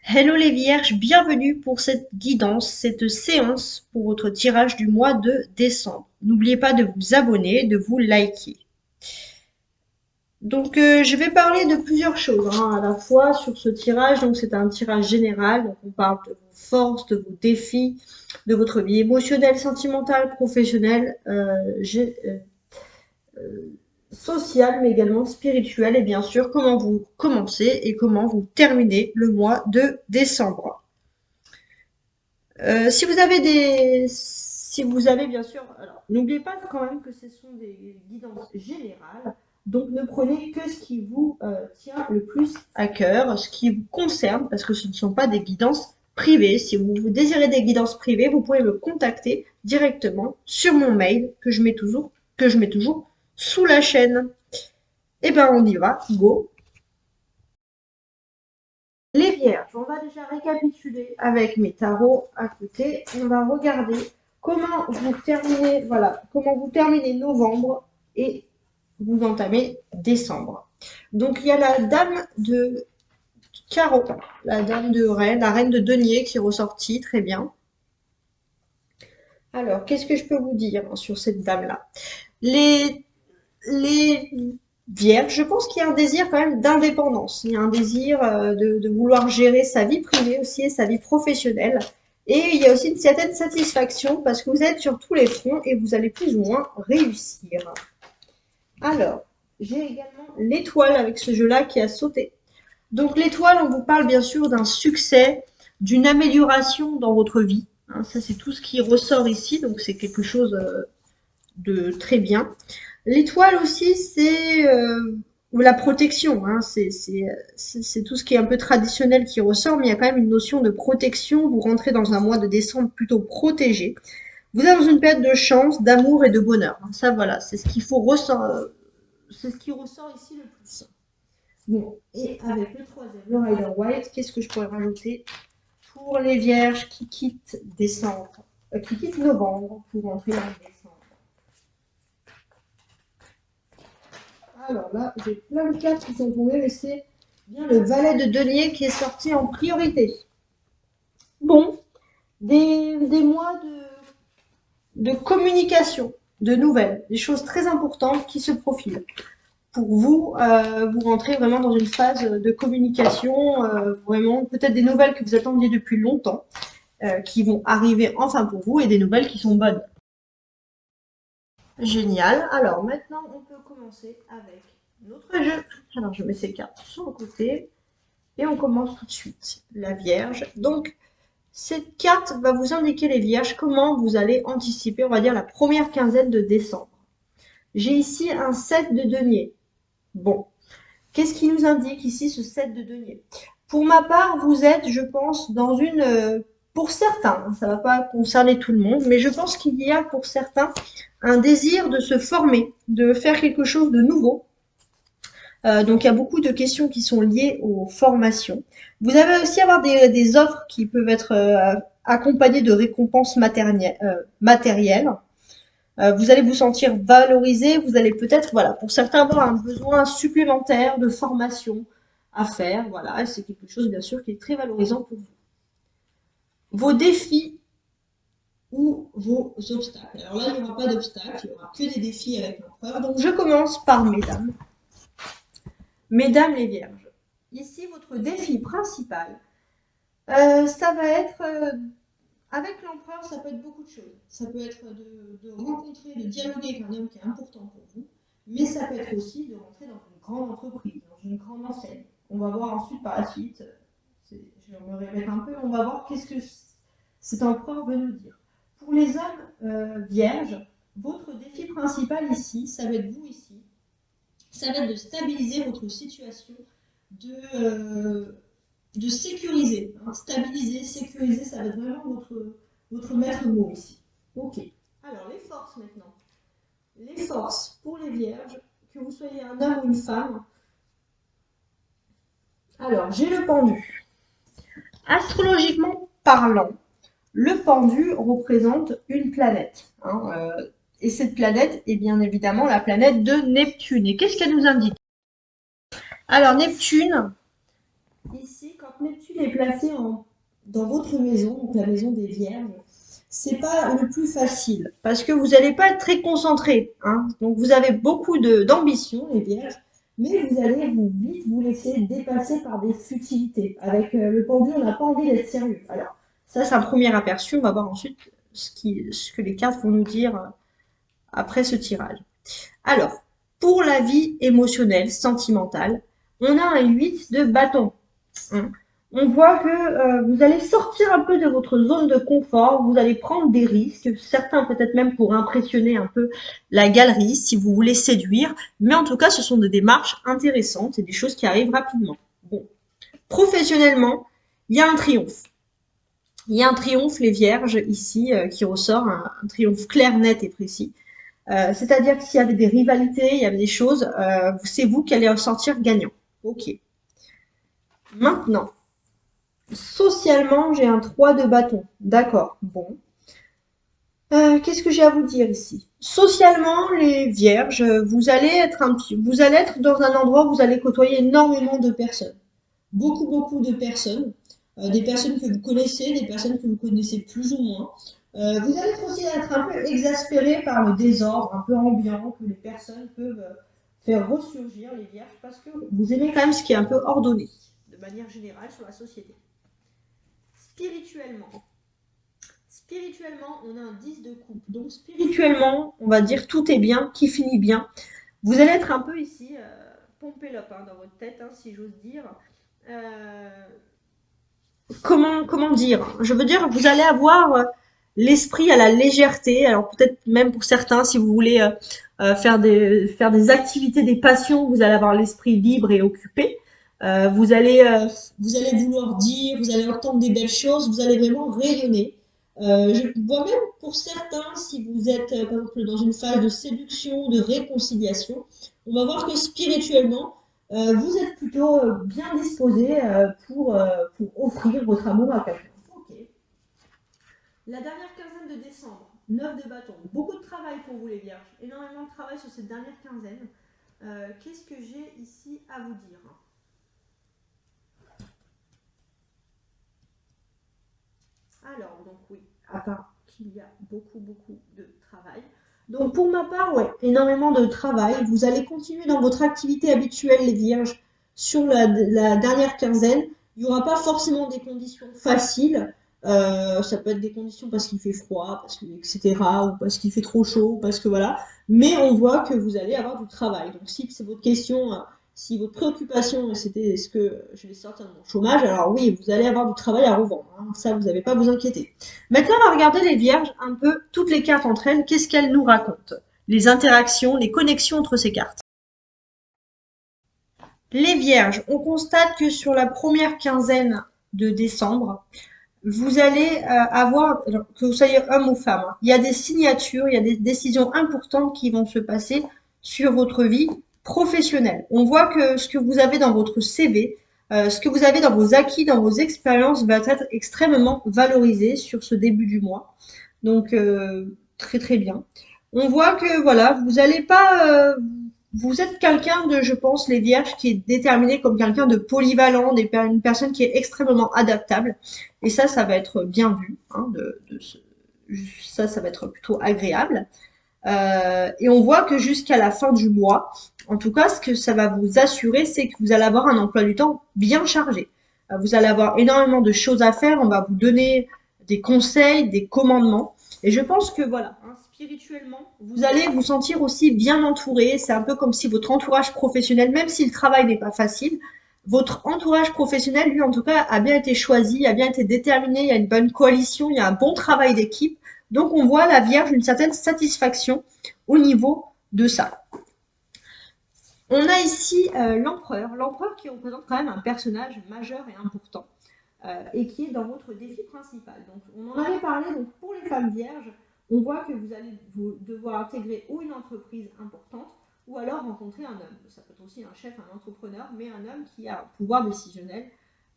Hello les vierges, bienvenue pour cette guidance, cette séance pour votre tirage du mois de décembre. N'oubliez pas de vous abonner, de vous liker. Donc je vais parler de plusieurs choses à la fois sur ce tirage. Donc c'est un tirage général, donc on parle de vos forces, de vos défis, de votre vie émotionnelle, sentimentale, professionnelle, sociale, mais également spirituelle et bien sûr comment vous commencez et comment vous terminez le mois de décembre. Si vous avez bien sûr, alors n'oubliez pas quand même que ce sont des guidances générales, donc ne prenez que ce qui vous tient le plus à cœur, ce qui vous concerne, parce que ce ne sont pas des guidances privées. Si vous désirez des guidances privées, vous pouvez me contacter directement sur mon mail que je mets toujours sous la chaîne. Eh ben on y va, go. Les vierges, on va déjà récapituler avec mes tarots à côté. On va regarder comment vous terminez, voilà, comment vous terminez novembre et vous entamez décembre. Donc il y a la dame de carreau, la dame de reine, la reine de denier qui est ressortie, très bien. Alors, qu'est-ce que je peux vous dire sur cette dame-là? Les vierges, je pense qu'il y a un désir quand même d'indépendance. Il y a un désir de vouloir gérer sa vie privée aussi et sa vie professionnelle. Et il y a aussi une certaine satisfaction parce que vous êtes sur tous les fronts et vous allez plus ou moins réussir. Alors, j'ai également l'étoile avec ce jeu-là qui a sauté. Donc l'étoile, on vous parle bien sûr d'un succès, d'une amélioration dans votre vie. Hein, ça, c'est tout ce qui ressort ici, donc c'est quelque chose de très bien. L'étoile aussi, c'est la protection. Hein. C'est tout ce qui est un peu traditionnel qui ressort, mais il y a quand même une notion de protection. Vous rentrez dans un mois de décembre plutôt protégé. Vous êtes dans une période de chance, d'amour et de bonheur. Ça, voilà, c'est ce qu'il faut ressortir. C'est ce qui ressort ici le plus. Bon, et avec le troisième, le Rider White, qu'est-ce que je pourrais rajouter pour les vierges qui quittent décembre, qui quittent novembre pour rentrer en décembre? Alors là, j'ai plein de cartes qui sont tombées, mais c'est bien le valet de denier qui est sorti en priorité. Bon, des mois de communication, de nouvelles, des choses très importantes qui se profilent. Pour vous, vous rentrez vraiment dans une phase de communication, vraiment peut-être des nouvelles que vous attendiez depuis longtemps, qui vont arriver enfin pour vous et des nouvelles qui sont bonnes. Génial. Alors maintenant, on peut commencer avec notre jeu. Alors je mets ces cartes sur le côté. Et on commence tout de suite. La Vierge. Donc, cette carte va vous indiquer les Vierges comment vous allez anticiper, on va dire, la première quinzaine de décembre. J'ai ici un 7 de denier. Bon, qu'est-ce qui nous indique ici ce 7 de denier? Pour ma part, vous êtes, je pense, dans une... pour certains, ça ne va pas concerner tout le monde, mais je pense qu'il y a pour certains un désir de se former, de faire quelque chose de nouveau. Donc il y a beaucoup de questions qui sont liées aux formations. Vous allez aussi avoir des offres qui peuvent être accompagnées de récompenses matérielles. Vous allez vous sentir valorisé, vous allez peut-être, voilà, pour certains avoir un besoin supplémentaire de formation à faire, voilà, et c'est quelque chose bien sûr qui est très valorisant pour vous. Vos défis ou vos obstacles. Alors là, il n'y aura pas d'obstacles, il n'y aura que des défis avec l'empereur. Donc je commence par mesdames. Mesdames les vierges, ici votre défi principal, ça va être, avec l'empereur, ça peut être beaucoup de choses. Ça peut être de rencontrer, de dialoguer avec un homme qui est important pour vous, mais ça peut être aussi de rentrer dans une grande entreprise, dans une grande enseigne. On va voir ensuite par la suite, je me répète un peu, on va voir qu'est-ce que cet empereur veut nous dire. Pour les hommes vierges, votre défi principal ici, ça va être vous ici, ça va être de stabiliser votre situation, de sécuriser. Hein. Stabiliser, sécuriser, ça va être vraiment votre maître mot ici. Ok. Alors, les forces maintenant. Les forces pour les vierges, que vous soyez un homme ou une femme. Alors, j'ai le pendu. Astrologiquement parlant, le pendu représente une planète. Hein, et cette planète est bien évidemment la planète de Neptune. Et qu'est-ce qu'elle nous indique? Alors, Neptune, ici, quand Neptune est placé dans votre maison, donc la maison des Vierges, c'est pas le plus facile parce que vous n'allez pas être très concentré, hein. Donc vous avez beaucoup d'ambition, les Vierges, mais vous allez vite vous laisser dépasser par des futilités. Avec le pendu, on n'a pas envie d'être sérieux. Alors, ça, c'est un premier aperçu. On va voir ensuite ce que les cartes vont nous dire après ce tirage. Alors, pour la vie émotionnelle, sentimentale, on a un 8 de bâton, hein. On voit que vous allez sortir un peu de votre zone de confort, vous allez prendre des risques, certains peut-être même pour impressionner un peu la galerie, si vous voulez séduire, mais en tout cas, ce sont des démarches intéressantes et des choses qui arrivent rapidement. Bon, professionnellement, il y a un triomphe. Il y a un triomphe, les vierges, ici, qui ressort, un triomphe clair, net et précis. C'est-à-dire que s'il y avait des rivalités, il y avait des choses, c'est vous qui allez en sortir gagnant. Ok. Maintenant, socialement, j'ai un 3 de bâton. D'accord. Bon. Qu'est-ce que j'ai à vous dire ici? Socialement, les vierges, vous allez être dans un endroit où vous allez côtoyer énormément de personnes. Beaucoup, beaucoup de personnes. Des personnes que vous connaissez, des personnes que vous connaissez plus ou moins. Vous allez aussi être un peu exaspéré par le désordre, un peu ambiant que les personnes peuvent faire ressurgir, les vierges, parce que vous aimez quand même ce qui est un peu ordonné, de manière générale, sur la société. Spirituellement. Spirituellement, on a un 10 de coupe. Donc spirituellement, on va dire tout est bien, qui finit bien. Vous allez être un peu ici, pompé l'op hein, dans votre tête, hein, si j'ose dire. Euh, comment dire? Je veux dire, vous allez avoir l'esprit à la légèreté. Alors peut-être même pour certains, si vous voulez faire des activités, des passions, vous allez avoir l'esprit libre et occupé. Vous allez vouloir dire, vous allez entendre des belles choses, vous allez vraiment rayonner. Je vois même pour certains, si vous êtes par exemple dans une phase de séduction, de réconciliation, on va voir que spirituellement, vous êtes plutôt bien disposé pour offrir votre amour à quelqu'un. Ok. La dernière quinzaine de décembre, 9 de bâton. Beaucoup de travail pour vous les vierges. Énormément de travail sur cette dernière quinzaine. Qu'est-ce que j'ai ici à vous dire? Alors, donc oui, à part qu'il y a beaucoup, beaucoup de travail. Donc pour ma part, ouais, énormément de travail. Vous allez continuer dans votre activité habituelle, les vierges, sur la dernière quinzaine. Il n'y aura pas forcément des conditions faciles. Ça peut être des conditions parce qu'il fait froid, parce que, etc., ou parce qu'il fait trop chaud, parce que voilà. Mais on voit que vous allez avoir du travail. Donc si c'est votre question, si votre préoccupation c'était est-ce que je vais sortir de mon chômage, alors oui, vous allez avoir du travail à revendre, hein. Ça, vous n'avez pas à vous inquiéter. Maintenant, on va regarder les vierges, un peu toutes les cartes entre elles, qu'est-ce qu'elles nous racontent? Les interactions, les connexions entre ces cartes. Les vierges, on constate que sur la première quinzaine de décembre, vous allez avoir, que vous soyez homme ou femme, hein, il y a des signatures, il y a des décisions importantes qui vont se passer sur votre vie professionnelle. On voit que ce que vous avez dans votre CV, ce que vous avez dans vos acquis, dans vos expériences, va être extrêmement valorisé sur ce début du mois. Donc, très très bien. On voit que voilà, vous allez pas, vous êtes quelqu'un de, je pense, les vierges, qui est déterminé comme quelqu'un de polyvalent, une personne qui est extrêmement adaptable. Et ça va être bien vu. Hein, ça va être plutôt agréable. Et on voit que jusqu'à la fin du mois, en tout cas, ce que ça va vous assurer, c'est que vous allez avoir un emploi du temps bien chargé. Vous allez avoir énormément de choses à faire. On va vous donner des conseils, des commandements. Et je pense que voilà, hein, spirituellement, vous allez vous sentir aussi bien entouré. C'est un peu comme si votre entourage professionnel, même si le travail n'est pas facile, votre entourage professionnel, lui, en tout cas, a bien été choisi, a bien été déterminé. Il y a une bonne coalition, il y a un bon travail d'équipe. Donc on voit la Vierge une certaine satisfaction au niveau de ça. On a ici l'empereur qui représente quand même un personnage majeur et important et qui est dans votre défi principal. Donc on en avait parlé, donc pour les femmes vierges, on voit que vous allez devoir intégrer ou une entreprise importante ou alors rencontrer un homme. Ça peut être aussi un chef, un entrepreneur, mais un homme qui a un pouvoir décisionnel.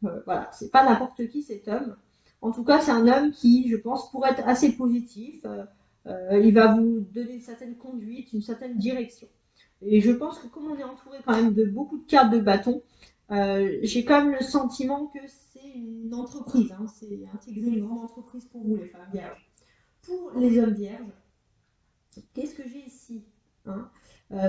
Voilà, c'est pas n'importe qui cet homme. En tout cas, c'est un homme qui, je pense, pourrait être assez positif. Il va vous donner une certaine conduite, une certaine direction. Et je pense que comme on est entouré quand même de beaucoup de cartes de bâton, J'ai quand même le sentiment que c'est une entreprise, hein, c'est intégrer une grande entreprise pour vous, les femmes vierges. Pour les hommes vierges, qu'est-ce que j'ai ici, hein?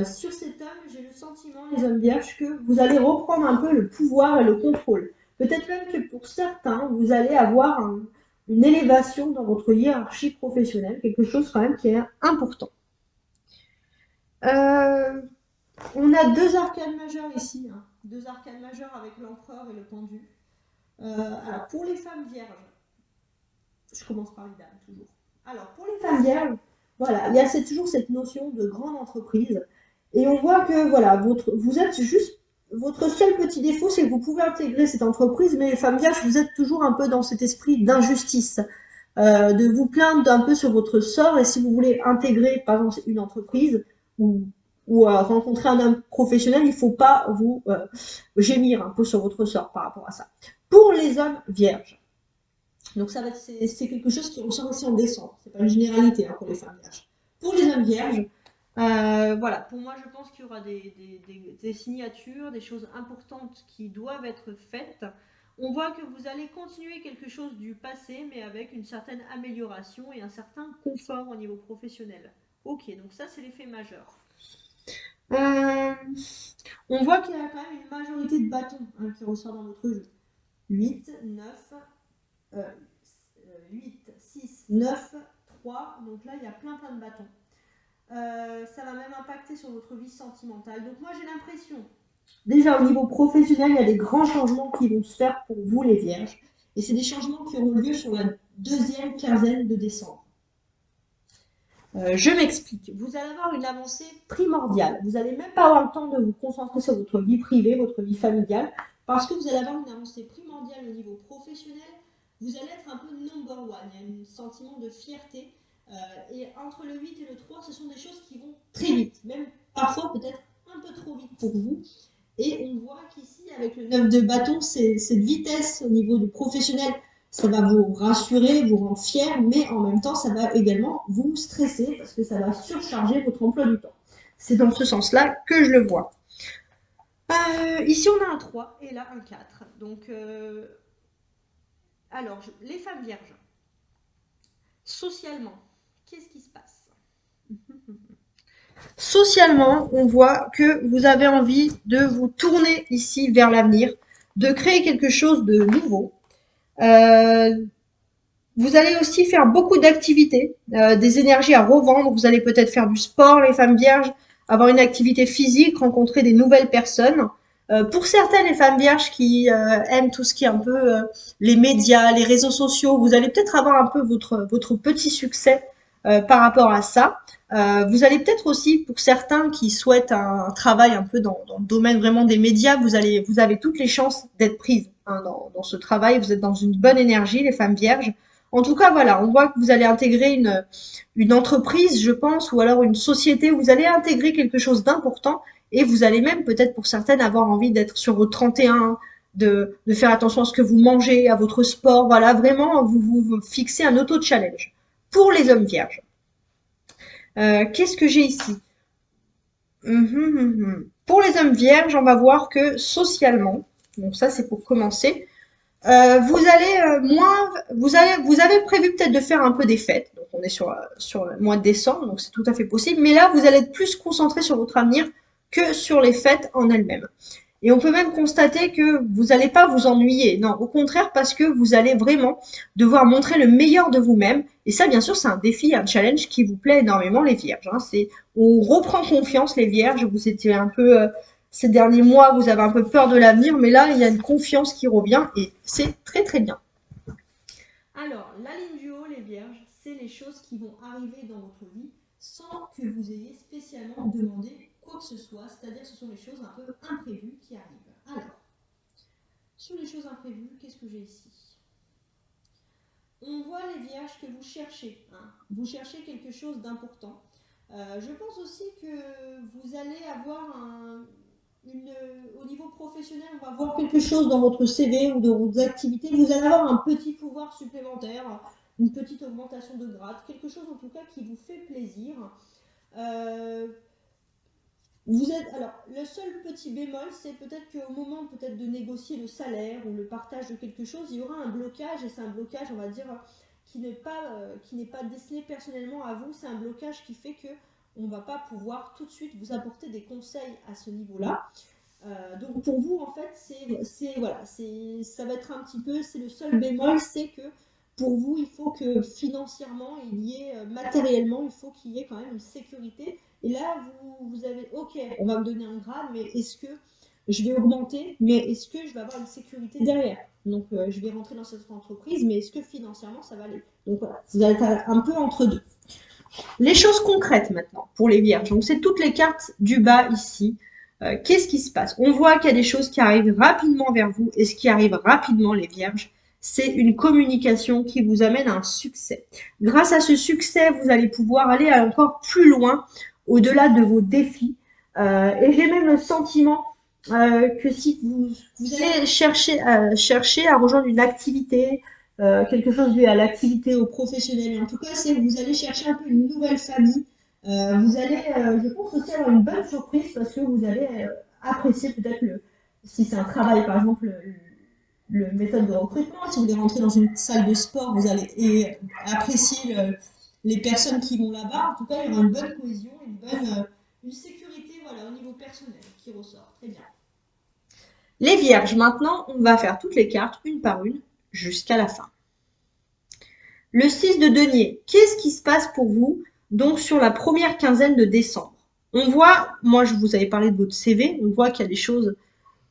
Sur cet homme, j'ai le sentiment, les hommes vierges, que vous allez reprendre un peu le pouvoir et le contrôle. Peut-être même que pour certains, vous allez avoir une élévation dans votre hiérarchie professionnelle, quelque chose quand même qui est important. Euh, on a deux arcades majeures ici, hein. Deux arcades majeures avec l'empereur et le pendu. Alors pour les femmes vierges, je commence par les dames toujours. Alors pour les femmes vierges, voilà, il y a toujours cette notion de grande entreprise. Et on voit que voilà, vous êtes juste, votre seul petit défaut, c'est que vous pouvez intégrer cette entreprise, mais les femmes vierges, vous êtes toujours un peu dans cet esprit d'injustice, de vous plaindre un peu sur votre sort. Et si vous voulez intégrer, par exemple, une entreprise ou rencontrer un homme professionnel, il ne faut pas vous gémir un peu sur votre sort par rapport à ça. Pour les hommes vierges, donc ça va c'est quelque chose qui ressort aussi en décembre. C'est pas une généralité, hein, pour les femmes vierges. Pour les hommes vierges, voilà, pour moi je pense qu'il y aura des signatures, des choses importantes qui doivent être faites. On voit que vous allez continuer quelque chose du passé, mais avec une certaine amélioration et un certain confort au niveau professionnel. Ok, donc ça c'est l'effet majeur. Euh, on voit qu'il y a quand même une majorité de bâtons, hein, qui ressort dans votre jeu. 8, 9, 8, 6, 9, 3. Donc là, il y a plein de bâtons. Ça va même impacter sur votre vie sentimentale. Donc moi, j'ai l'impression, déjà au niveau professionnel, il y a des grands changements qui vont se faire pour vous, les vierges. Et c'est des changements qui auront lieu sur la deuxième quinzaine de décembre. Je m'explique. Vous allez avoir une avancée primordiale. Vous n'allez même pas avoir le temps de vous concentrer sur votre vie privée, votre vie familiale, parce que vous allez avoir une avancée primordiale au niveau professionnel. Vous allez être un peu number one. Il y a un sentiment de fierté. Et entre le 8 et le 3, ce sont des choses qui vont très vite, même parfois peut-être un peu trop vite pour vous. Et on voit qu'ici, avec le 9 de bâton, cette vitesse au niveau du professionnel, ça va vous rassurer, vous rendre fier, mais en même temps, ça va également vous stresser parce que ça va surcharger votre emploi du temps. C'est dans ce sens-là que je le vois. Ici, on a un 3 et là, un 4. Donc, alors, les femmes vierges, socialement, qu'est-ce qui se passe? Socialement, on voit que vous avez envie de vous tourner ici vers l'avenir, de créer quelque chose de nouveau. Euh, Vous allez aussi faire beaucoup d'activités, des énergies à revendre. Vous allez peut-être faire du sport, les femmes vierges, avoir une activité physique, rencontrer des nouvelles personnes. Pour certaines, les femmes vierges qui aiment tout ce qui est un peu les médias, les réseaux sociaux, vous allez peut-être avoir un peu votre petit succès par rapport à ça. Vous allez peut-être aussi, pour certains qui souhaitent un travail un peu dans le domaine vraiment des médias, vous avez toutes les chances d'être prise, hein, dans ce travail. Vous êtes dans une bonne énergie, les femmes vierges. En tout cas, voilà, on voit que vous allez intégrer une entreprise, je pense, ou alors une société, où vous allez intégrer quelque chose d'important et vous allez même peut-être pour certaines avoir envie d'être sur vos 31, de faire attention à ce que vous mangez, à votre sport, voilà, vraiment, vous fixez un auto-challenge. Pour les hommes vierges, qu'est-ce que j'ai ici? Pour les hommes vierges, on va voir que socialement, donc ça c'est pour commencer, vous allez vous avez prévu peut-être de faire un peu des fêtes. Donc on est sur le mois de décembre, donc c'est tout à fait possible. Mais là, vous allez être plus concentré sur votre avenir que sur les fêtes en elles-mêmes. Et on peut même constater que vous n'allez pas vous ennuyer. Non, au contraire, parce que vous allez vraiment devoir montrer le meilleur de vous-même. Et ça, bien sûr, c'est un défi, un challenge qui vous plaît énormément, les vierges, hein. On reprend confiance, les vierges. Vous étiez un peu, ces derniers mois, vous avez un peu peur de l'avenir, mais là, il y a une confiance qui revient et c'est très très bien. Alors, la ligne du haut, les vierges, c'est les choses qui vont arriver dans votre vie sans que vous ayez spécialement demandé quoi que ce soit, c'est-à-dire que ce sont les choses un peu imprévues qui arrivent. Alors, sur les choses imprévues, qu'est-ce que j'ai ici? On voit les vierges que vous cherchez, hein. Vous cherchez quelque chose d'important. Je pense aussi que vous allez avoir au niveau professionnel, on va voir quelque chose dans votre CV ou dans vos activités. Vous allez avoir un petit pouvoir supplémentaire, une petite augmentation de grade, quelque chose en tout cas qui vous fait plaisir. Euh, Vous êtes, alors, le seul petit bémol, c'est peut-être qu'au moment peut-être de négocier le salaire ou le partage de quelque chose, il y aura un blocage, et c'est un blocage, on va dire, qui n'est pas destiné personnellement à vous, c'est un blocage qui fait que on ne va pas pouvoir tout de suite vous apporter des conseils à ce niveau-là. Donc pour vous, en fait, voilà, ça va être un petit peu, c'est le seul bémol, c'est que pour vous, il faut que financièrement, il y ait, matériellement, il faut qu'il y ait quand même une sécurité. Et là, vous avez, ok, on va me donner un grade, mais est-ce que je vais augmenter, mais est-ce que je vais avoir une sécurité derrière? Donc je vais rentrer dans cette entreprise, mais est-ce que financièrement, ça va aller? Donc voilà, vous allez être un peu entre deux. Les choses concrètes maintenant pour les vierges. Donc c'est toutes les cartes du bas ici. Qu'est-ce qui se passe? On voit qu'il y a des choses qui arrivent rapidement vers vous, et ce qui arrive rapidement, les vierges, c'est une communication qui vous amène à un succès. Grâce à ce succès, vous allez pouvoir aller encore plus loin, au-delà de vos défis. Et j'ai même le sentiment que si vous allez chercher à rejoindre une activité, quelque chose lié à l'activité, au professionnel. En tout cas, c'est vous allez chercher un peu une nouvelle famille. Vous allez, je pense aussi avoir une bonne surprise parce que vous allez apprécier peut-être si c'est un travail, par exemple, le méthode de recrutement. Si vous voulez rentrer dans une salle de sport, vous allez apprécier les personnes qui vont là-bas. En tout cas, il y aura une bonne cohésion, une sécurité, voilà, au niveau personnel qui ressort. Très bien. Les vierges, maintenant, on va faire toutes les cartes, une par une, jusqu'à la fin. Le 6 de denier, qu'est-ce qui se passe pour vous donc sur la première quinzaine de décembre? On voit, moi je vous avais parlé de votre CV, on voit qu'il y a des choses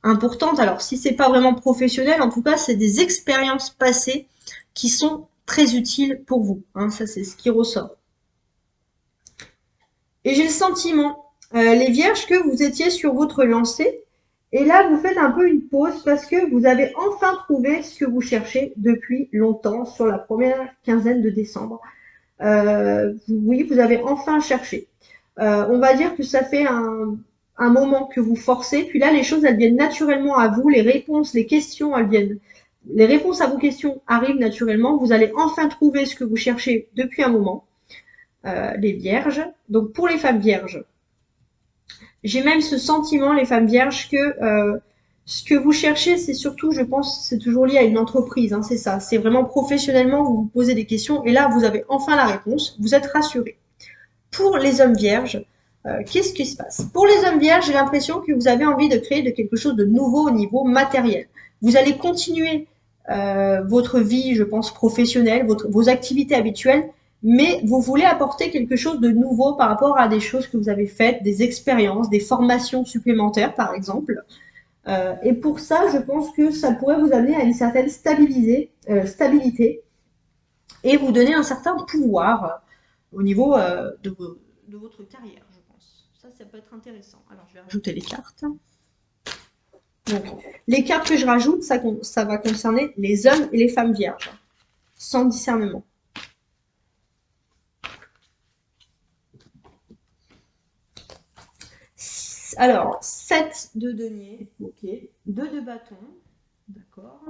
importantes. Alors si c'est pas vraiment professionnel, en tout cas c'est des expériences passées qui sont très utiles pour vous. Hein, ça c'est ce qui ressort. Et j'ai le sentiment, les vierges, que vous étiez sur votre lancée. Et là, vous faites un peu une pause parce que vous avez enfin trouvé ce que vous cherchez depuis longtemps sur la première quinzaine de décembre. Oui, vous avez enfin cherché. On va dire que ça fait un moment que vous forcez, puis là, les choses, elles viennent naturellement à vous, les réponses, les questions, elles viennent. Les réponses à vos questions arrivent naturellement. Vous allez enfin trouver ce que vous cherchez depuis un moment, les vierges. Donc, pour les femmes vierges, j'ai même ce sentiment, les femmes vierges, que ce que vous cherchez, c'est surtout, je pense, c'est toujours lié à une entreprise. Hein, c'est ça. C'est vraiment professionnellement, vous vous posez des questions et là, vous avez enfin la réponse. Vous êtes rassurés. Pour les hommes vierges, qu'est-ce qui se passe? Pour les hommes vierges, j'ai l'impression que vous avez envie de créer de quelque chose de nouveau au niveau matériel. Vous allez continuer votre vie, je pense, professionnelle, vos activités habituelles, mais vous voulez apporter quelque chose de nouveau par rapport à des choses que vous avez faites, des expériences, des formations supplémentaires, par exemple. Et pour ça, je pense que ça pourrait vous amener à une certaine stabilité et vous donner un certain pouvoir au niveau de votre carrière, je pense. Ça peut être intéressant. Alors, je vais rajouter les cartes. Donc, les cartes que je rajoute, ça va concerner les hommes et les femmes vierges, sans discernement. Alors, 7 de denier, ok. 2 de bâton, d'accord.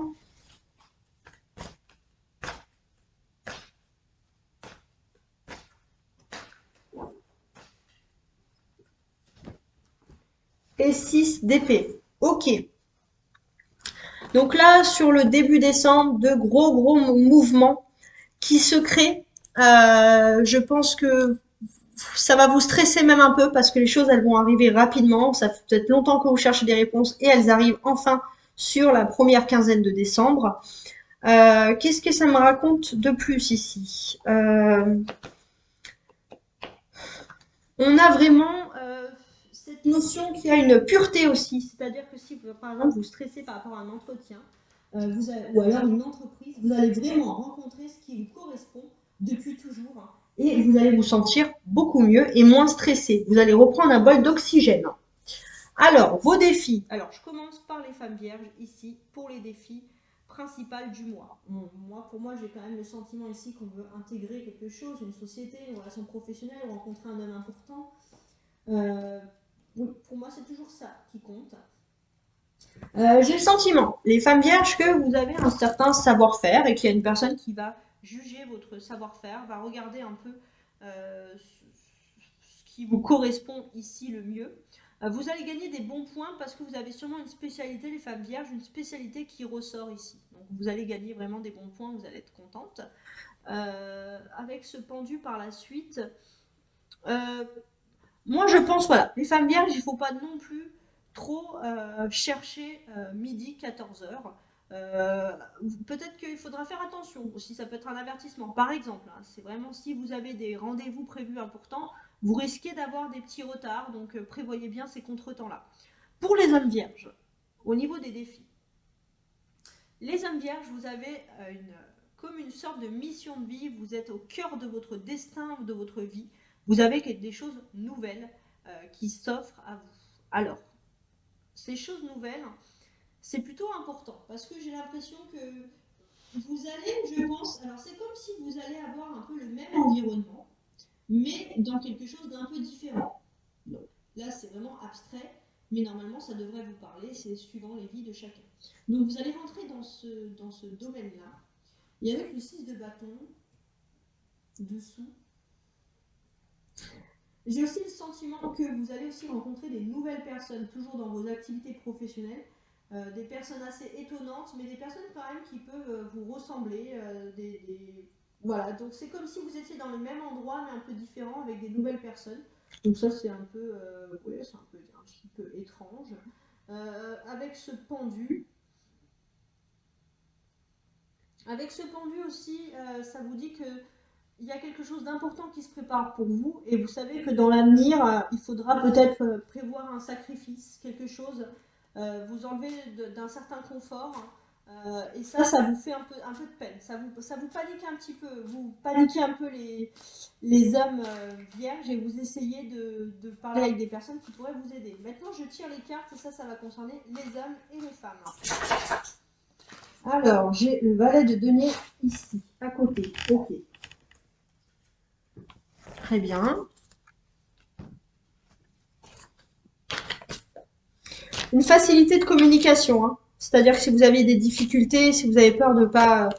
Et 6 d'épée, ok. Donc là, sur le début décembre, de gros mouvements qui se créent. Je pense que ça va vous stresser même un peu parce que les choses, elles vont arriver rapidement. Ça fait peut-être longtemps que vous cherchez des réponses et elles arrivent enfin sur la première quinzaine de décembre. Qu'est-ce que ça me raconte de plus ici? On a vraiment cette notion qu'il y a une pureté aussi. C'est-à-dire que si, par exemple, vous stressez par rapport à un entretien, ou alors une entreprise, vous allez vraiment rencontrer ce qui vous correspond depuis toujours. Hein, et vous allez vous sentir beaucoup mieux et moins stressé. Vous allez reprendre un bol d'oxygène. Alors, vos défis. Alors, je commence par les femmes vierges ici pour les défis principaux du mois. Pour moi, j'ai quand même le sentiment ici qu'on veut intégrer quelque chose, une société, une relation professionnelle, rencontrer un homme important. Oui, pour moi, c'est toujours ça qui compte. J'ai le sentiment, les femmes vierges, que vous avez un certain savoir-faire et qu'il y a une personne qui va juger votre savoir-faire, va regarder un peu ce qui vous correspond ici le mieux. Vous allez gagner des bons points parce que vous avez sûrement une spécialité, les femmes vierges, une spécialité qui ressort ici. Donc vous allez gagner vraiment des bons points, vous allez être contente. Avec ce pendu par la suite, euh, moi je pense, voilà, les femmes vierges, il ne faut pas non plus trop chercher midi 14 heures. Euh, Peut-être qu'il faudra faire attention aussi, ça peut être un avertissement. Par exemple, hein, c'est vraiment si vous avez des rendez-vous prévus importants, vous risquez d'avoir des petits retards, donc prévoyez bien ces contretemps-là. Pour les hommes vierges, au niveau des défis, les hommes vierges, vous avez comme une sorte de mission de vie, vous êtes au cœur de votre destin, de votre vie, vous avez des choses nouvelles qui s'offrent à vous. Alors, ces choses nouvelles, c'est plutôt important parce que j'ai l'impression que vous allez, je pense, alors c'est comme si vous allez avoir un peu le même environnement, mais dans quelque chose d'un peu différent. Donc là, c'est vraiment abstrait, mais normalement, ça devrait vous parler, c'est suivant les vies de chacun. Donc vous allez rentrer dans ce domaine-là, et avec le 6 de bâton, dessous, j'ai aussi le sentiment que vous allez aussi rencontrer des nouvelles personnes, toujours dans vos activités professionnelles, des personnes assez étonnantes, mais des personnes quand même qui peuvent vous ressembler. Voilà, donc c'est comme si vous étiez dans le même endroit, mais un peu différent, avec des nouvelles personnes. Donc ça, c'est un peu, ouais, c'est un petit peu étrange. Avec ce pendu, aussi, ça vous dit que il y a quelque chose d'important qui se prépare pour vous et vous savez que dans l'avenir, il faudra peut-être prévoir un sacrifice, quelque chose, vous enlever d'un certain confort. Et ça vous fait un peu de peine. Ça vous panique un petit peu. Vous paniquez un peu les hommes vierges et vous essayez de parler avec des personnes qui pourraient vous aider. Maintenant, je tire les cartes et ça va concerner les hommes et les femmes. Alors, j'ai le valet de denier ici, à côté. Ok. Très bien. Une facilité de communication, hein. C'est-à-dire que si vous avez des difficultés, si vous avez peur de ne pas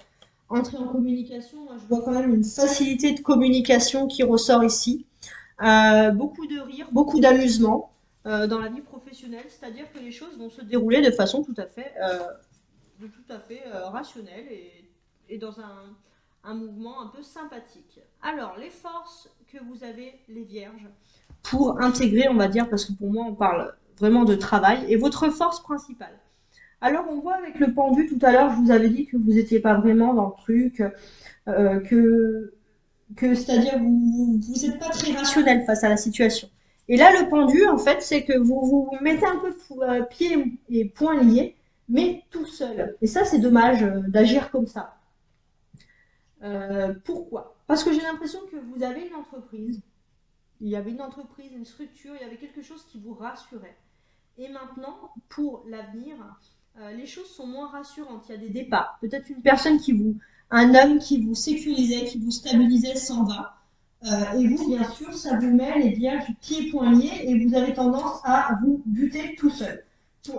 entrer en communication, moi je vois quand même une facilité de communication qui ressort ici. Beaucoup de rire, beaucoup d'amusement dans la vie professionnelle, c'est-à-dire que les choses vont se dérouler de façon tout à fait rationnelle et dans un mouvement un peu sympathique. Alors, les forces que vous avez, les vierges, pour intégrer, on va dire, parce que pour moi, on parle vraiment de travail, et votre force principale. Alors, on voit avec le pendu tout à l'heure, je vous avais dit que vous n'étiez pas vraiment dans le truc, euh, que, c'est-à-dire vous n'êtes pas très rationnel face à la situation. Et là, le pendu, en fait, c'est que vous vous mettez un peu pieds et poings liés, mais tout seul. Et ça, c'est dommage d'agir comme ça. Pourquoi? Parce que j'ai l'impression que vous avez une entreprise, il y avait une entreprise, une structure, il y avait quelque chose qui vous rassurait. Et maintenant, pour l'avenir, les choses sont moins rassurantes. Il y a des départs. Peut-être un homme qui vous sécurisait, qui vous stabilisait s'en va. Et vous, bien sûr, ça vous met les vierges pieds poings liés et vous avez tendance à vous buter tout seul.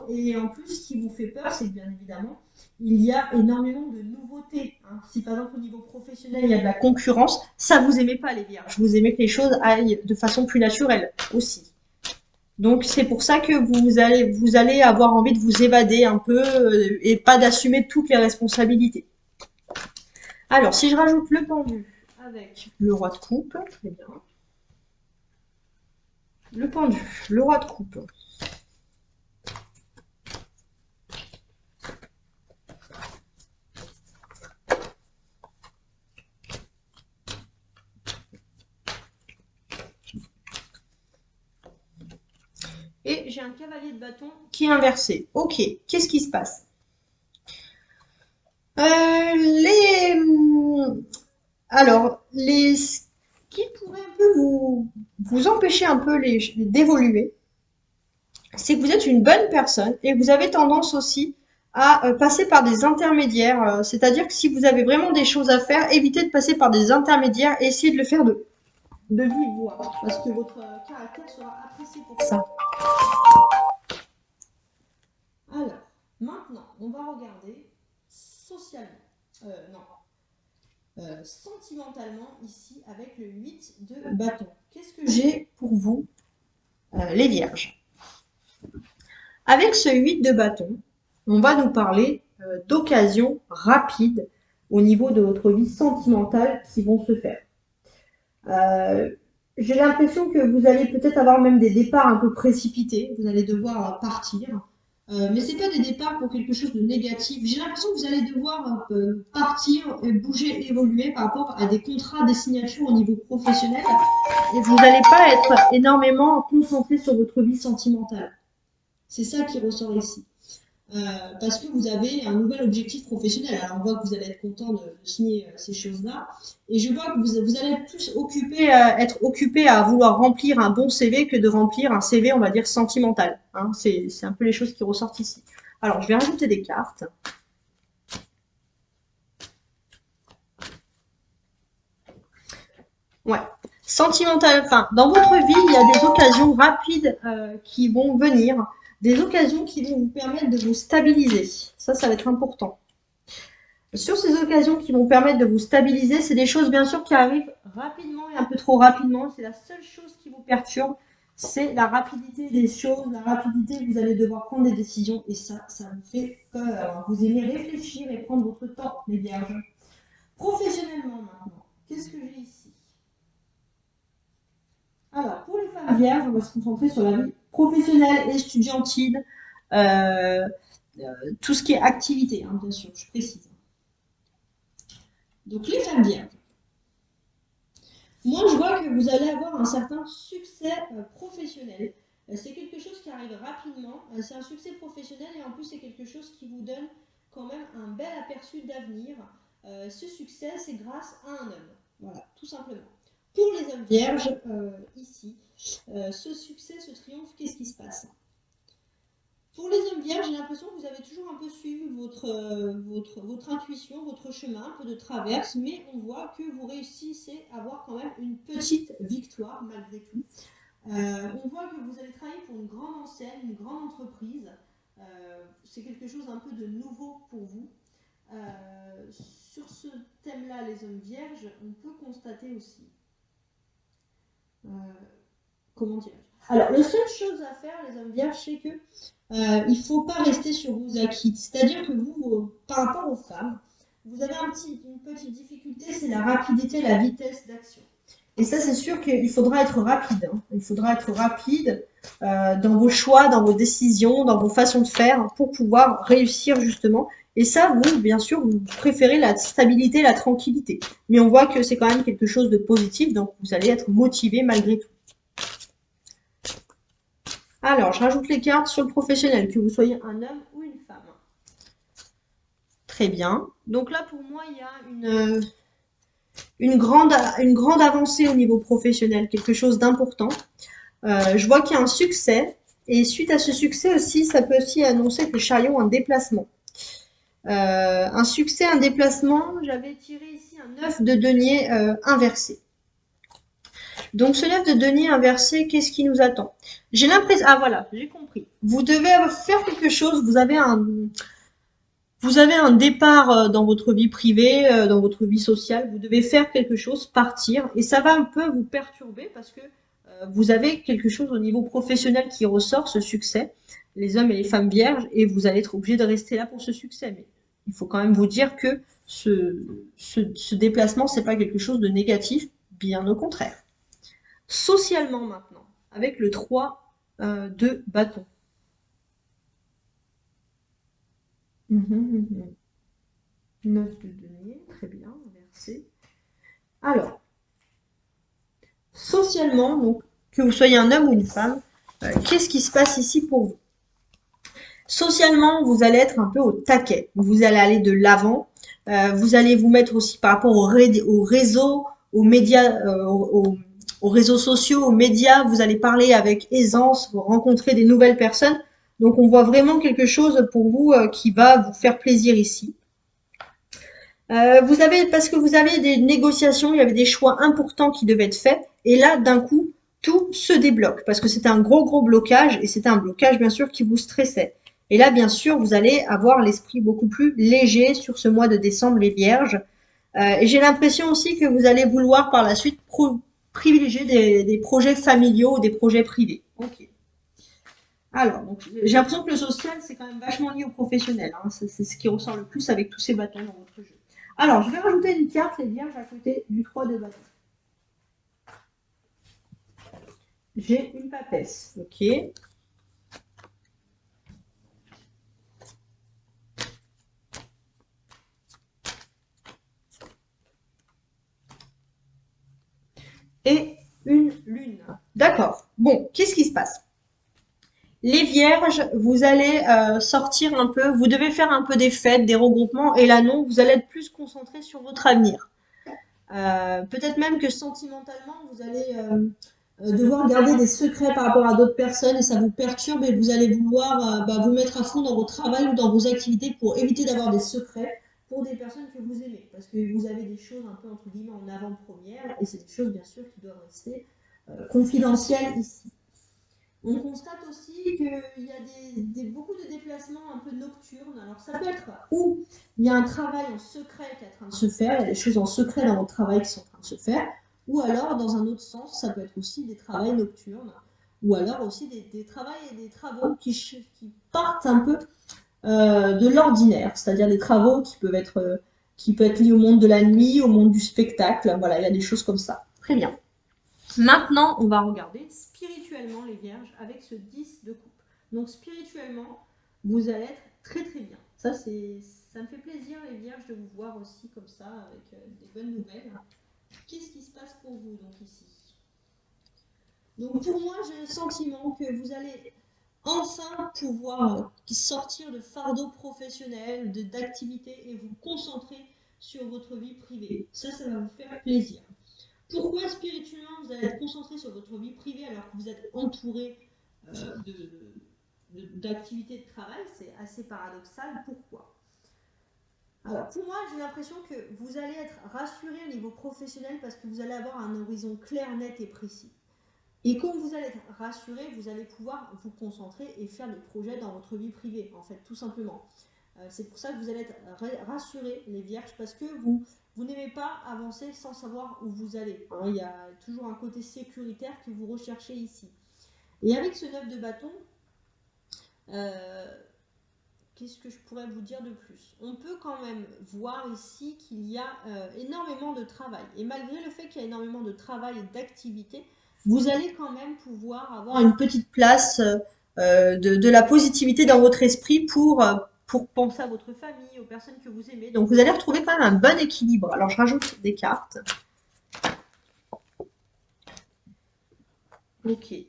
Et en plus, ce qui vous fait peur, c'est que bien évidemment, il y a énormément de nouveautés, hein. Si par exemple au niveau professionnel, il y a de la concurrence, ça vous aimez pas les vierges. Vous aimez que les choses aillent de façon plus naturelle aussi. Donc c'est pour ça que vous allez avoir envie de vous évader un peu et pas d'assumer toutes les responsabilités. Alors si je rajoute le pendu avec le roi de coupe, très bien. Le pendu, le roi de coupe. Et j'ai un cavalier de bâton qui est inversé. Ok, qu'est-ce qui se passe? Les alors les ce qui pourrait un peu vous empêcher un peu d'évoluer, c'est que vous êtes une bonne personne et vous avez tendance aussi à passer par des intermédiaires. C'est-à-dire que si vous avez vraiment des choses à faire, évitez de passer par des intermédiaires et essayez de le faire de vive voix, parce que votre caractère sera apprécié pour ça. Alors, maintenant, on va regarder socialement. Non, sentimentalement ici avec le 8 de bâton. Qu'est-ce que j'ai pour vous, les vierges? Avec ce 8 de bâton, on va nous parler d'occasions rapides au niveau de votre vie sentimentale qui vont se faire. J'ai l'impression que vous allez peut-être avoir même des départs un peu précipités. Vous allez devoir partir. Mais c'est pas des départs pour quelque chose de négatif. J'ai l'impression que vous allez devoir partir, bouger, évoluer par rapport à des contrats, des signatures au niveau professionnel. Et vous n'allez pas être énormément concentré sur votre vie sentimentale. C'est ça qui ressort ici. Parce que vous avez un nouvel objectif professionnel. Alors, on voit que vous allez être content de signer ces choses-là. Et je vois que vous allez être plus être occupé à vouloir remplir un bon CV que de remplir un CV, on va dire, sentimental. Hein, c'est un peu les choses qui ressortent ici. Alors, je vais rajouter des cartes. Ouais. Sentimental, enfin, dans votre vie, il y a des occasions rapides qui vont venir, des occasions qui vont vous permettre de vous stabiliser. Ça va être important. Sur ces occasions qui vont permettre de vous stabiliser, c'est des choses bien sûr qui arrivent rapidement et un peu trop rapidement. C'est la seule chose qui vous perturbe, c'est la rapidité des choses, la rapidité que vous allez devoir prendre des décisions. Et ça vous fait peur. Vous aimez réfléchir et prendre votre temps, les vierges. Professionnellement maintenant, qu'est-ce que j'ai ici? Alors, pour les femmes vierges, on va se concentrer sur la vie professionnelle et estudiantine, euh, tout ce qui est activité, hein, bien sûr, je précise. Donc, les femmes vierges. Moi, je vois que vous allez avoir un certain succès professionnel. C'est quelque chose qui arrive rapidement. C'est un succès professionnel et en plus, c'est quelque chose qui vous donne quand même un bel aperçu d'avenir. Ce succès, c'est grâce à un homme. Voilà, tout simplement. Pour les hommes vierges, ici, ce succès, ce triomphe, qu'est-ce qui se passe? Pour les hommes vierges, j'ai l'impression que vous avez toujours un peu suivi votre intuition, votre chemin, un peu de traverse, mais on voit que vous réussissez à avoir quand même une petite victoire malgré tout. On voit que vous allez travailler pour une grande enseigne, une grande entreprise. C'est quelque chose un peu de nouveau pour vous. Sur ce thème-là, les hommes vierges, on peut constater aussi. Comment dirais-je? Alors, la seule chose à faire, les hommes vierges, c'est que il ne faut pas rester sur vos acquis. C'est-à-dire que vous, par rapport aux femmes, vous avez une petite difficulté, c'est la rapidité, la vitesse d'action. Et ça, c'est sûr qu'il faudra être rapide. Hein. Il faudra être rapide dans vos choix, dans vos décisions, dans vos façons de faire pour pouvoir réussir justement. Et ça, vous, bien sûr, vous préférez la stabilité, la tranquillité. Mais on voit que c'est quand même quelque chose de positif, donc vous allez être motivé malgré tout. Alors, je rajoute les cartes sur le professionnel, que vous soyez un homme ou une femme. Très bien. Donc là, pour moi, il y a une grande avancée au niveau professionnel, quelque chose d'important. Je vois qu'il y a un succès. Et suite à ce succès aussi, ça peut aussi annoncer que le chariot a un déplacement. Un succès, un déplacement, j'avais tiré ici un 9 de denier inversé. Donc ce 9 de denier inversé, qu'est-ce qui nous attend? J'ai l'impression... Ah voilà, j'ai compris. Vous devez faire quelque chose, vous avez un départ dans votre vie privée, dans votre vie sociale, vous devez faire quelque chose, partir, et ça va un peu vous perturber parce que vous avez quelque chose au niveau professionnel qui ressort, ce succès, les hommes et les femmes vierges, et vous allez être obligé de rester là pour ce succès. Mais il faut quand même vous dire que ce déplacement, c'est pas quelque chose de négatif, bien au contraire. Socialement maintenant, avec le 3 de bâton. 9 de denier, très bien, inversé. Alors, socialement, donc, que vous soyez un homme ou une femme, qu'est-ce qui se passe ici pour vous? Socialement, vous allez être un peu au taquet. Vous allez aller de l'avant. Vous allez vous mettre aussi par rapport au réseau, aux médias, aux réseaux sociaux, aux médias. Vous allez parler avec aisance, vous rencontrer des nouvelles personnes. Donc, on voit vraiment quelque chose pour vous qui va vous faire plaisir ici. Parce que vous avez des négociations, il y avait des choix importants qui devaient être faits, et là, d'un coup, tout se débloque, parce que c'était un gros blocage, et c'était un blocage, bien sûr, qui vous stressait. Et là, bien sûr, vous allez avoir l'esprit beaucoup plus léger sur ce mois de décembre, les vierges. Et j'ai l'impression aussi que vous allez vouloir par la suite privilégier des projets familiaux ou des projets privés. Ok. Alors, donc, j'ai l'impression que le social, c'est quand même vachement lié au professionnel, hein. C'est ce qui ressort le plus avec tous ces bâtons dans votre jeu. Alors, je vais rajouter une carte, les vierges, à côté du 3 de bâton. J'ai une papesse, ok. Et une lune. D'accord. Bon, qu'est-ce qui se passe? Les vierges, vous allez sortir un peu, vous devez faire un peu des fêtes, des regroupements, et là non, vous allez être plus concentré sur votre avenir. Peut-être même que sentimentalement, vous allez devoir garder des secrets par rapport à d'autres personnes et ça vous perturbe et vous allez vouloir vous mettre à fond dans votre travail ou dans vos activités pour éviter d'avoir des secrets pour des personnes que vous aimez. Parce que vous avez des choses un peu entre guillemets en avant-première et c'est des choses bien sûr qui doivent rester confidentielles ici. On constate aussi qu'il y a beaucoup de déplacements un peu nocturnes. Alors ça peut être où il y a un travail en secret qui est en train de se faire, il y a des choses en secret dans votre travail qui sont en train de se faire, ou alors dans un autre sens, ça peut être aussi des travails nocturnes, ou alors aussi des travaux qui partent un peu de l'ordinaire, c'est-à-dire des travaux qui peuvent être liés au monde de la nuit, au monde du spectacle. Voilà, il y a des choses comme ça. Très bien. Maintenant, on va regarder spirituellement les vierges avec ce 10 de coupe. Donc spirituellement, vous allez être très très bien. Ça me fait plaisir les vierges de vous voir aussi comme ça avec des bonnes nouvelles. Qu'est-ce qui se passe pour vous donc ici? Donc pour moi, j'ai le sentiment que vous allez enfin pouvoir sortir de fardeau professionnel, d'activité et vous concentrer sur votre vie privée. Ça va vous faire plaisir. Pourquoi spirituellement vous allez être concentré sur votre vie privée alors que vous êtes entouré d'activités de travail? C'est assez paradoxal. Pourquoi? Alors pour moi, j'ai l'impression que vous allez être rassuré au niveau professionnel parce que vous allez avoir un horizon clair, net et précis. Et comme vous allez être rassuré, vous allez pouvoir vous concentrer et faire des projets dans votre vie privée, en fait, tout simplement. C'est pour ça que vous allez être rassurés, les vierges, parce que vous n'aimez pas avancer sans savoir où vous allez, hein. Il y a toujours un côté sécuritaire que vous recherchez ici. Et avec ce 9 de bâton, qu'est-ce que je pourrais vous dire de plus? On peut quand même voir ici qu'il y a énormément de travail. Et malgré le fait qu'il y a énormément de travail et d'activité, vous allez quand même pouvoir avoir une petite place de la positivité dans votre esprit pour penser à votre famille, aux personnes que vous aimez. Donc vous allez retrouver quand même un bon équilibre. Alors je rajoute des cartes. Ok. Et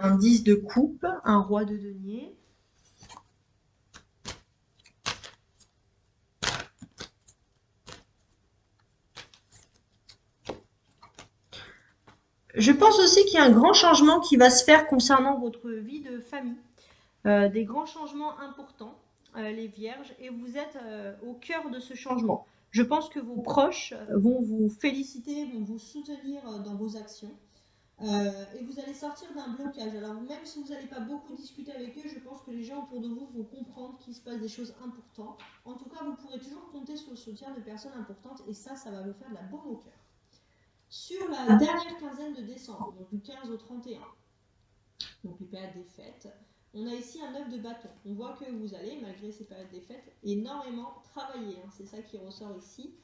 un 10 de coupe, un roi de denier. Je pense aussi qu'il y a un grand changement qui va se faire concernant votre vie de famille. Des grands changements importants, les vierges, et vous êtes au cœur de ce changement. Je pense que vos proches vont vous féliciter, vont vous soutenir dans vos actions. Et vous allez sortir d'un blocage. Alors même si vous n'allez pas beaucoup discuter avec eux, je pense que les gens autour de vous vont comprendre qu'il se passe des choses importantes. En tout cas, vous pourrez toujours compter sur le soutien de personnes importantes et ça va vous faire de la baume au cœur. Sur la dernière quinzaine de décembre, donc du 15 au 31, donc les périodes des fêtes, on a ici un 9 de bâton. On voit que vous allez, malgré ces périodes des fêtes, énormément travailler, hein. C'est ça qui ressort ici.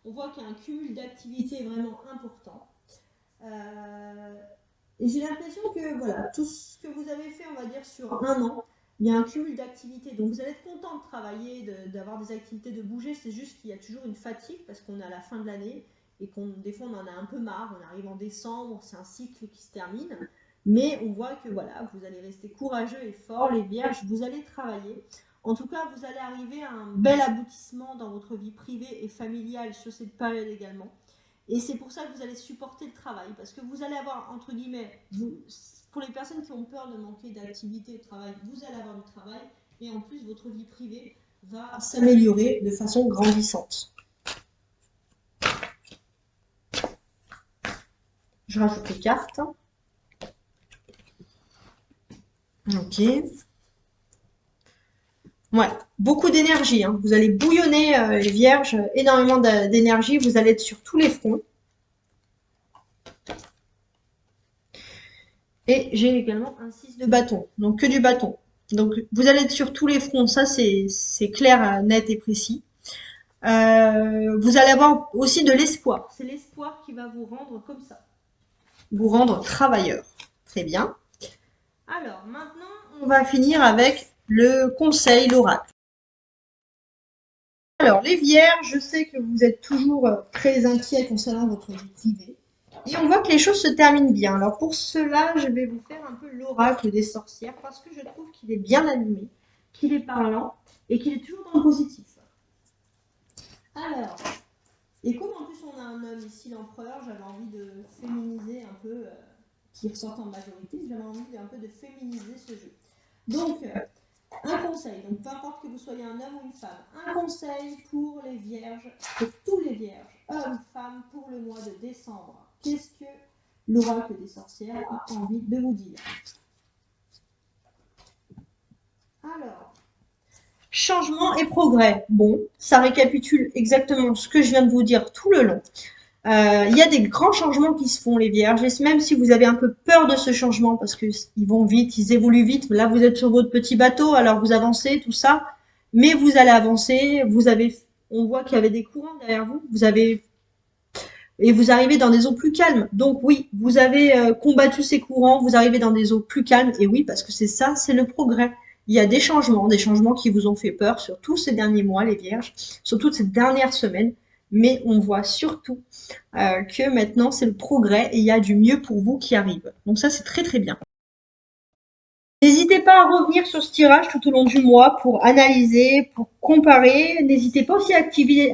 On voit qu'il y a un cumul d'activités vraiment important. Et j'ai l'impression que voilà, tout ce que vous avez fait, on va dire, sur un an, il y a un cumul d'activités. Donc vous allez être content de travailler, d'avoir des activités, de bouger. C'est juste qu'il y a toujours une fatigue parce qu'on est à la fin de l'année et des fois on en a un peu marre. On arrive en décembre, c'est un cycle qui se termine. Mais on voit que voilà, vous allez rester courageux et fort, les vierges, vous allez travailler. En tout cas, vous allez arriver à un bel aboutissement dans votre vie privée et familiale sur cette période également. Et c'est pour ça que vous allez supporter le travail, parce que vous allez avoir, entre guillemets, pour les personnes qui ont peur de manquer d'activité et de travail, vous allez avoir du travail, et en plus, votre vie privée va s'améliorer de façon grandissante. Je rajoute les cartes. Ok. Ouais, beaucoup d'énergie, hein. Vous allez bouillonner, les vierges, énormément d'énergie. Vous allez être sur tous les fronts. Et j'ai également un 6 de bâton, donc que du bâton. Donc vous allez être sur tous les fronts, ça c'est clair, net et précis. Vous allez avoir aussi de l'espoir. C'est l'espoir qui va vous rendre comme ça, vous rendre travailleur. Très bien. Alors maintenant, on va finir avec le conseil, l'oracle. Alors les vierges, je sais que vous êtes toujours très inquiets concernant votre vie privée. Et on voit que les choses se terminent bien. Alors pour cela, je vais vous faire un peu l'oracle des sorcières parce que je trouve qu'il est bien animé, qu'il est parlant et qu'il est toujours dans le positif. Alors, et comme en plus on a un homme ici, l'empereur, j'avais envie de féminiser un peu, qui ressort en majorité, j'avais envie un peu de féminiser ce jeu. Donc, un conseil, donc peu importe que vous soyez un homme ou une femme, un conseil pour les vierges, pour tous les vierges, hommes, femmes, pour le mois de décembre. Qu'est-ce que l'oracle des sorcières a envie de vous dire? Alors, changement et progrès. Bon, ça récapitule exactement ce que je viens de vous dire tout le long. Il y a des grands changements qui se font, les vierges, et même si vous avez un peu peur de ce changement, parce qu'ils vont vite, ils évoluent vite, là vous êtes sur votre petit bateau, alors vous avancez, tout ça, mais vous allez avancer, on voit qu'il y avait des courants derrière vous, et vous arrivez dans des eaux plus calmes. Donc oui, vous avez combattu ces courants, vous arrivez dans des eaux plus calmes, et oui, parce que c'est ça, c'est le progrès. Il y a des changements qui vous ont fait peur sur tous ces derniers mois, les vierges, sur toutes ces dernières semaines, mais on voit surtout que maintenant c'est le progrès et il y a du mieux pour vous qui arrive. Donc ça c'est très très bien. N'hésitez pas à revenir sur ce tirage tout au long du mois pour analyser, pour comparer. N'hésitez pas aussi à activer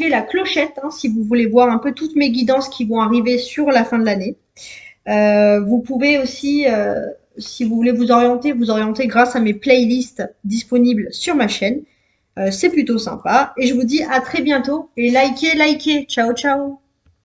la clochette hein, si vous voulez voir un peu toutes mes guidances qui vont arriver sur la fin de l'année. Vous pouvez aussi, si vous voulez vous orienter grâce à mes playlists disponibles sur ma chaîne. C'est plutôt sympa. Et je vous dis à très bientôt et likez, likez. Ciao, ciao.